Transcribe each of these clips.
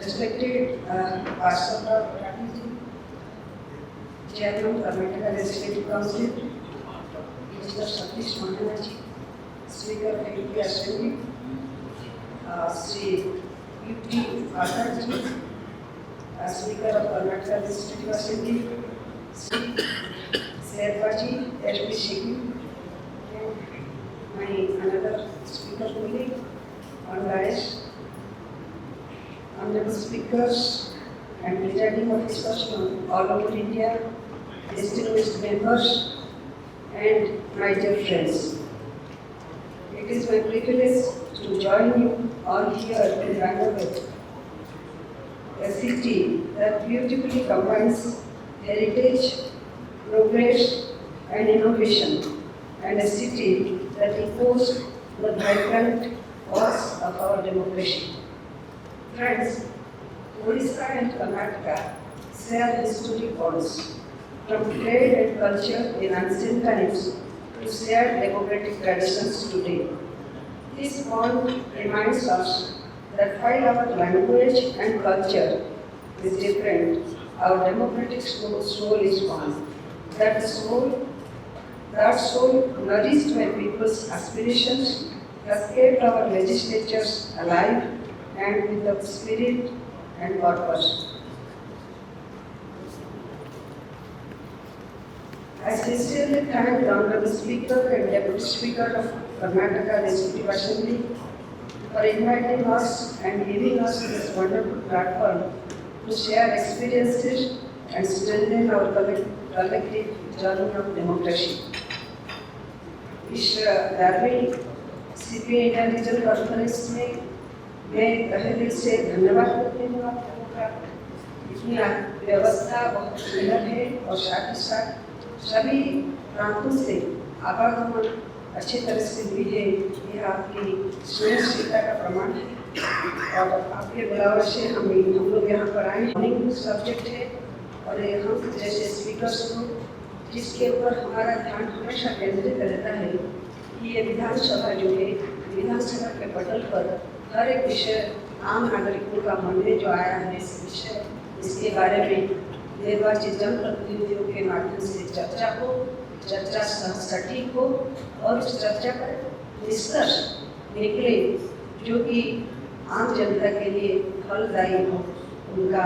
Respected Pastor Chairman Karnataka Legislative Council, Mr. Satish Mahanaji, Speaker of UP Assembly, Sri UP Khader, Speaker of Karnataka Legislative Assembly, Sri Servaji, SP Shiki, my another speaker colleague on dais, honorable speakers and presiding officers from all over India, distinguished members, and my dear friends. It is my privilege to join you all here in Bangalore, a city that beautifully combines heritage, progress, and innovation, and a city that echoes the vibrant cause of our democracy. Friends, Odisha and Karnataka share historic bonds, from trade and culture in ancient times to shared democratic traditions today. This bond reminds us that while our language and culture is different, our democratic soul is one. That soul nourished by people's aspirations has kept our legislatures alive and with the spirit and purpose. I sincerely thank the Honorable Speaker and Deputy Speaker of Karnataka Legislative Assembly for inviting us and giving us this wonderful platform to share experiences and strengthen our collective journey of democracy. इस 11वीं CPA India regional conference में मैं तहे दिल से धन्यवाद करती हूँ आप लोगों का। इतनी व्यवस्था बहुत सुंदर है और साथ ही साथ सभी प्रांतों से आवागमन अच्छी तरह से हुई है। यह आपकी सुनिश्चितता का प्रमाण है और आपके बुलावे से हम लोग यहाँ पर आए। मॉर्निंग सब्जेक्ट है और हम जैसे स्पीकर्स को जिसके ऊपर हमारा ध्यान हमेशा केंद्रित रहता है कि ये विधानसभा जो है, विधानसभा के पटल पर हर एक विषय आम नागरिकों का मन में जो आया है, इस विषय इसके बारे में निर्वाचित जनप्रतिनिधियों के माध्यम से चर्चा हो, चर्चा सटीक हो और उस चर्चा पर निष्कर्ष निकले जो कि आम जनता के लिए फलदायी हो, उनका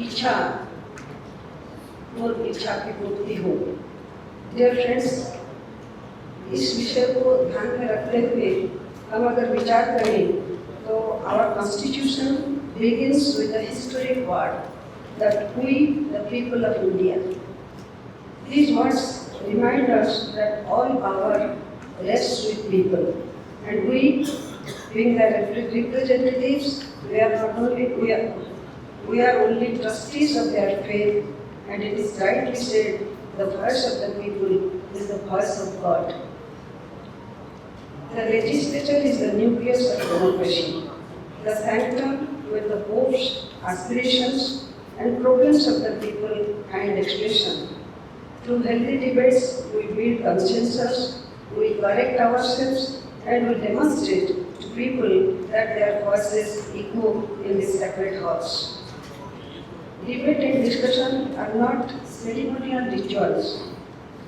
इच्छा और इच्छा की पूर्ति हो। डियर फ्रेंड्स, इस विषय को ध्यान में रखते हुए हम अगर विचार करें तो our constitution begins with the historic word that we, the people of India. These words remind us that all power rests with people, and we, being the representatives, we are only trustees of their fate. And it is rightly said, the voice of the people is the voice of God. The legislature is the nucleus of democracy, the sanctum where the hopes, aspirations, and problems of the people find expression. Through healthy debates, we build consensus, we correct ourselves, and we demonstrate to people that their voices echo in the sacred halls. Debate and discussion are not ceremonial rituals.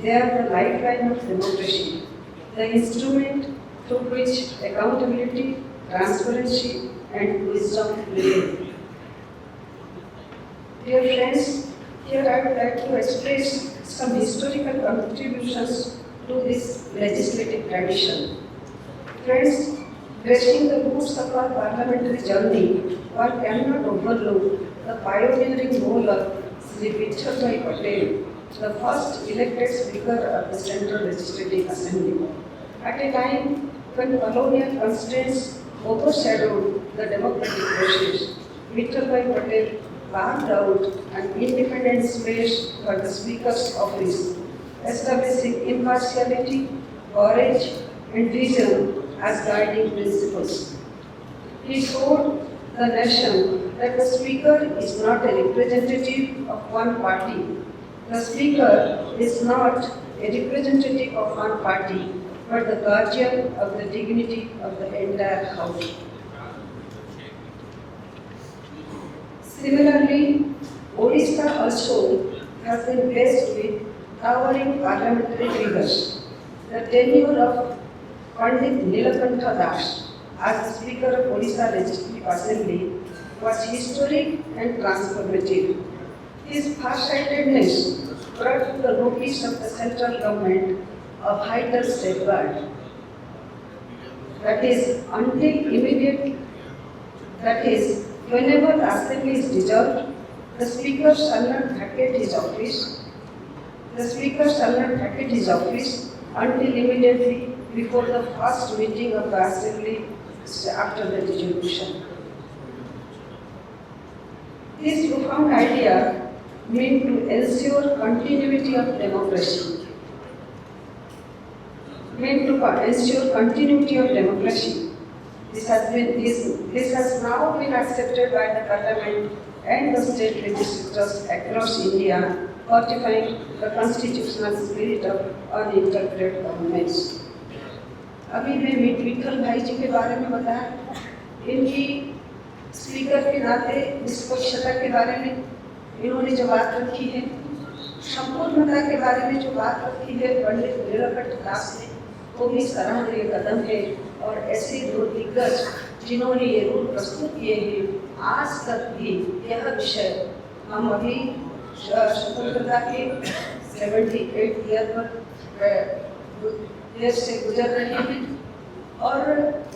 They are the lifeline of democracy, the instrument through which accountability, transparency, and wisdom live. Dear friends, here I would like to express some historical contributions to this legislative tradition. Friends, tracing the roots of our parliamentary journey, one cannot overlook the pioneering role of Sri Vithalbhai Patel, the first elected Speaker of the Central Legislative Assembly. At a time when colonial constraints overshadowed the democratic process, Vithalbhai Patel carved out an independent space for the Speaker's office, establishing impartiality, courage, and vision as guiding principles. He showed the nation that the Speaker is not a representative of one party. The Speaker is not a representative of one party, but the guardian of the dignity of the entire House. Similarly, Odisha also has been blessed with towering parliamentary figures. The tenure of Pandit Nilakantha Das as the Speaker of Odisha Legislative Assembly was historic and transformative. His farsightedness brought to the notice of the central government a vital safeguard. That is, whenever the assembly is dissolved, the speaker shall not vacate his office. The speaker shall not vacate his office until immediately before the first meeting of the assembly after the dissolution. This profound idea meant to ensure continuity of democracy. This has now been accepted by the Parliament and the state legislatures across India, codifying the constitutional spirit of uninterrupted governments. अभी मैं विठल भाई जी के बारे में बताया, इनकी speaker के नाते निष्पक्षता के बारे में इन्होंने जो बात रखी है, संपूर्णता के बारे में जो बात रखी है पंडित नीलकंठ दास ने, वो भी सराहनीय कदम है। और ऐसे दो दिग्गज जिन्होंने ये रूल प्रस्तुत किए हैं, आज तक भी यह विषय हम अभी स्वतंत्रता के 78 ईयर पर देश से गुजर रहे हैं और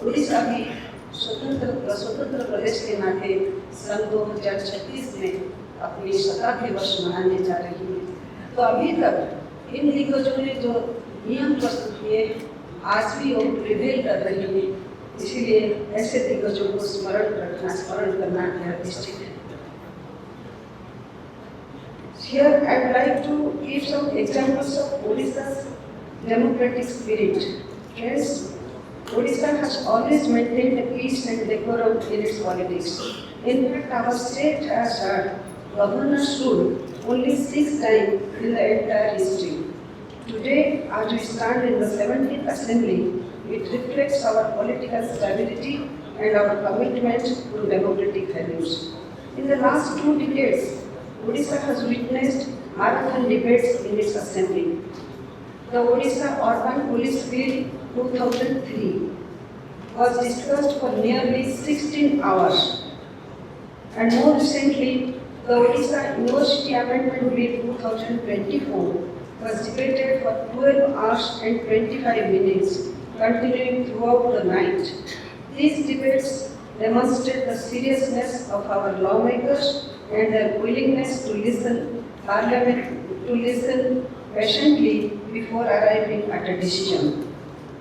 उड़ीसा भी स्वतंत्र प्रदेश के नाते सन 2036 में अपनी शताब्दी वर्ष मनाने जा रही है। तो अभी तक इन दिग्गजों ने जो नियम प्रस्तुत किए आज भी वो प्रिवेल कर रही है, इसीलिए ऐसे दिग्गजों को स्मरण करना निश्चित है। Here I would like to give some examples of Odisha's democratic spirit. Friends, Odisha has always maintained peace and decorum in its politics. In fact, our state has had governors rule only 6 times in the entire history. Today, as we stand in the 17th Assembly, it reflects our political stability and our commitment to democratic values. In the last 2 decades, Odisha has witnessed marathon debates in its Assembly. The Odisha Urban Police Bill 2003 was discussed for nearly 16 hours. And more recently, the Odisha University Amendment Bill 2024 was debated for 12 hours and 25 minutes, continuing throughout the night. These debates demonstrate the seriousness of our lawmakers and their willingness to listen patiently before arriving at a decision.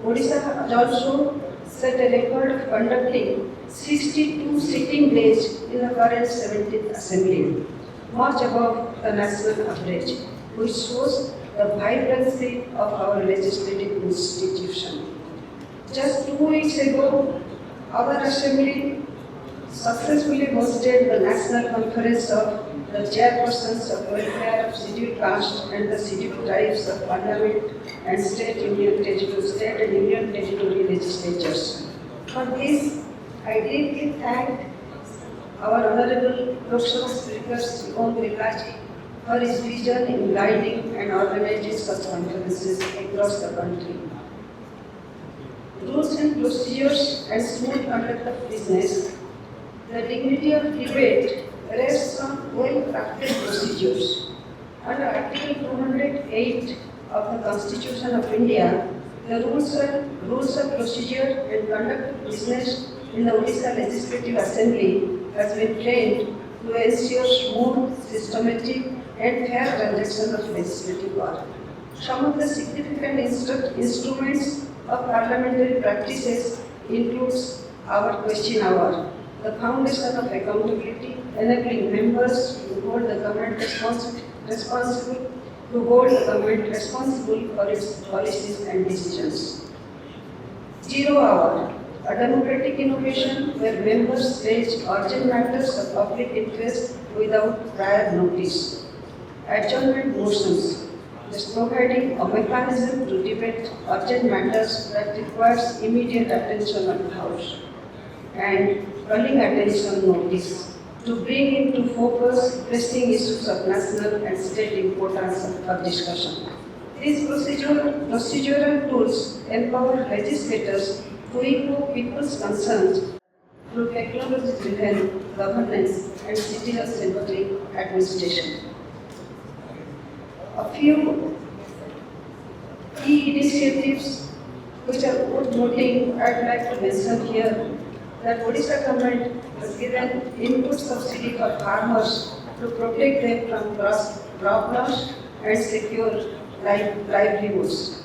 Odisha has also set a record of conducting 62 sitting days in the current 17th Assembly, much above the national average, which shows the vibrancy of our legislative institution. Just 2 weeks ago, our Assembly successfully hosted the National Conference of the Chairpersons of Welfare of Scheduled Caste and the Scheduled Tribes of Parliament and State and Union Territory legislatures. For this, I deeply thank our Honorable Lok Sabha Speaker Sri Om Birlaji for his vision in guiding and organizing such conferences across the country. Rules and procedures and smooth conduct of business, the dignity of debate rests on well-crafted procedures. Under Article 208 of the Constitution of India, the rules of procedure and conduct of business in the Odisha Legislative Assembly has been framed to ensure smooth, systematic and fair transaction of legislative work. Some of the significant instruments of parliamentary practices includes our question hour, the foundation of accountability, enabling members to hold the government responsible for its policies and decisions. 0 hour, a democratic innovation where members raise urgent matters of public interest without prior notice. Adjournment motions, thus providing a mechanism to debate urgent matters that requires immediate attention of the House. And calling attention notice, to bring into focus pressing issues of national and state importance for discussion. These procedural tools empower legislators to echo people's concerns through technology-driven governance and citizen-centric administration. A few key initiatives which are worth noting, I'd like to mention here that Odisha government has given input subsidy for farmers to protect them from crop loss and secure livelihoods.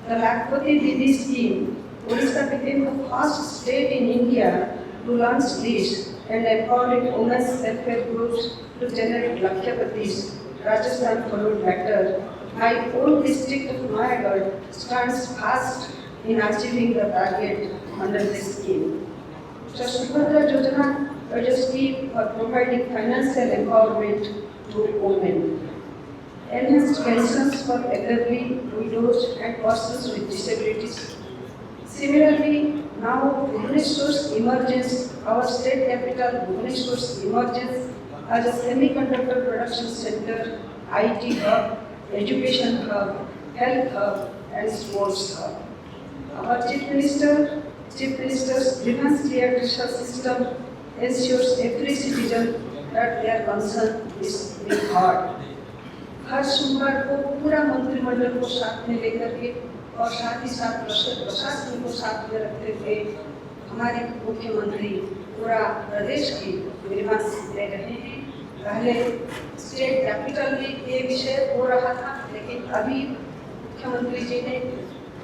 The Lakpati Didi scheme, Odisha became the first state in India to launch this and empowering women's self-help groups to generate Lakhyapatis. Rajasthan followed later. My own district of Noagarh stands fast in achieving the target under this scheme. So Subhadra Yojana is a scheme for providing financial empowerment to women. Enhanced pensions for elderly, widows and persons with disabilities. Similarly, now Bhubaneswar's emergence, our state capital Bhubaneswar's emergence as a semiconductor production center, IT hub, education hub, health hub and sports hub. Our Chief Minister's grievance redressal system ensures every citizen that their concern is being heard. हर सोमवार को पूरा मंत्रिमंडल को साथ में लेकर के और साथ ही साथ प्रशासन को साथ में रखते हुए हमारे मुख्यमंत्री पूरा प्रदेश की ग्रीवांस ले रहे हैं। पहले स्टेट कैपिटल में ये विषय हो रहा था, लेकिन अभी मुख्यमंत्री जी ने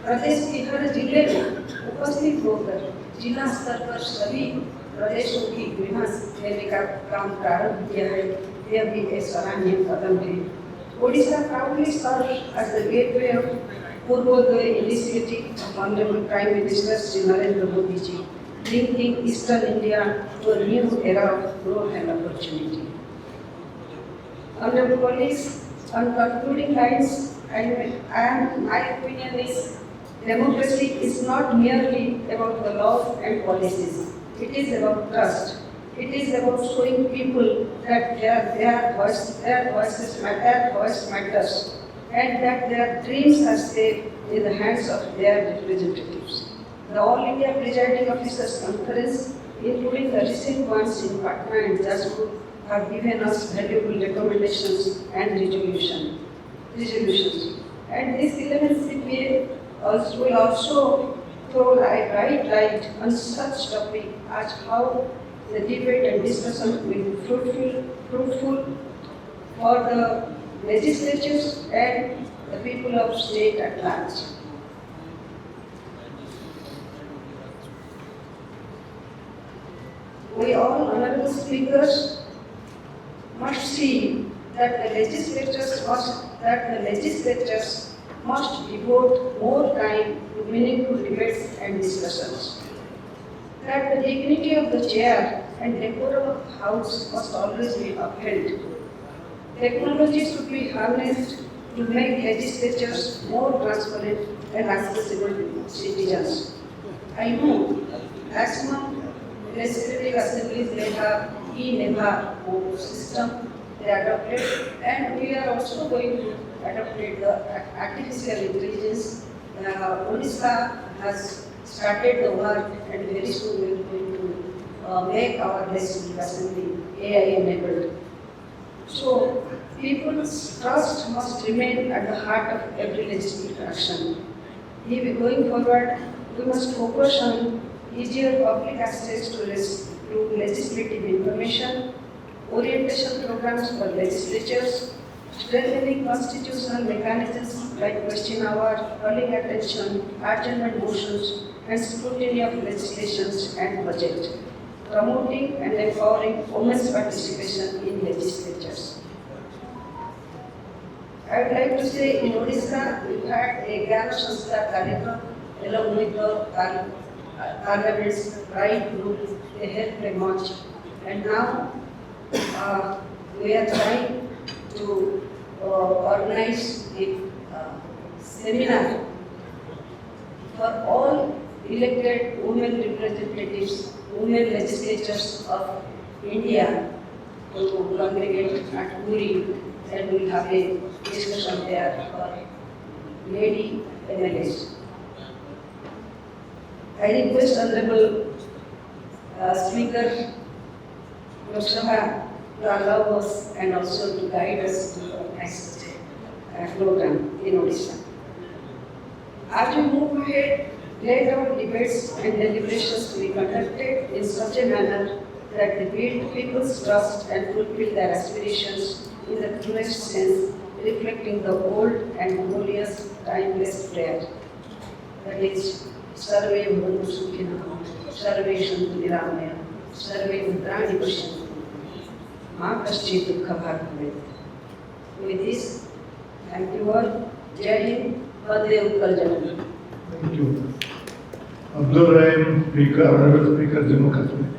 प्रदेश के हर जिले में उपस्थित होकर जिला स्तर पर सभी प्रदेशों की ग्रीवांस लेने का काम प्रारंभ किया है। यह भी एक सराहनीय कदम है। Odisha proudly serves as the gateway of Purvodaya initiative of Honorable Prime Minister Sri Narendra Modi ji, linking Eastern India to a new era of growth and opportunity. Honorable colleagues, on concluding lines, my opinion is democracy is not merely about the laws and policies. It is about trust. It is about showing people that their voice matters, and that their dreams are safe in the hands of their representatives. The All India Presiding Officers Conference, including the recent ones in Patna and Jajpur, have given us valuable recommendations and resolutions. And this 11th CPA will also throw a light on such topic as how the debate and discussion will be fruitful for the legislatures and the people of state at large. We all honorable speakers must see that the legislatures must devote more time to meaningful debates and discussions. That the dignity of the chair and decorum of the house must always be upheld. Technology should be harnessed to make legislatures more transparent and accessible to citizens. I know maximum legislative assemblies they have e-Nebha system they adopted, and we are also going to adopt the artificial intelligence. Odisha has started the work, and very soon we are going to make our legislative assembly AI enabled. So people's trust must remain at the heart of every legislative action. If going forward, we must focus on easier public access to legislative information, orientation programs for legislatures, strengthening constitutional mechanisms like question hour, calling attention, adjournment motions, and scrutiny of legislations and budget, promoting and empowering women's participation in legislatures. I would like to say in Odisha, we had a Gyana Sanstha Karyakram along with the Parliament's Pride Group. They helped a much. And now we are trying to organize a seminar for all elected women representatives, women legislators of India to congregate at Puri, and we will have a discussion there for lady MLAs. I request Honorable Speaker Lok Sabha to allow us and also to guide us to the next program in Odisha. As we move ahead, let our debates and deliberations to be conducted in such a manner that they build people's trust and fulfill their aspirations in the truest sense, reflecting the old and glorious timeless prayer. That is, Sarve Bhavantu Sukhina, Sarve Shantu Niramaya, Sarve Bhadrani Pashantu, Ma Kaschit Dukha Bhag Bhavet. With this, thank you all. Jai Hind, Vande Utkal Janani. Thank you. Abdul Rahim, Speaker, Honorable Speaker, Jammu Kashmir.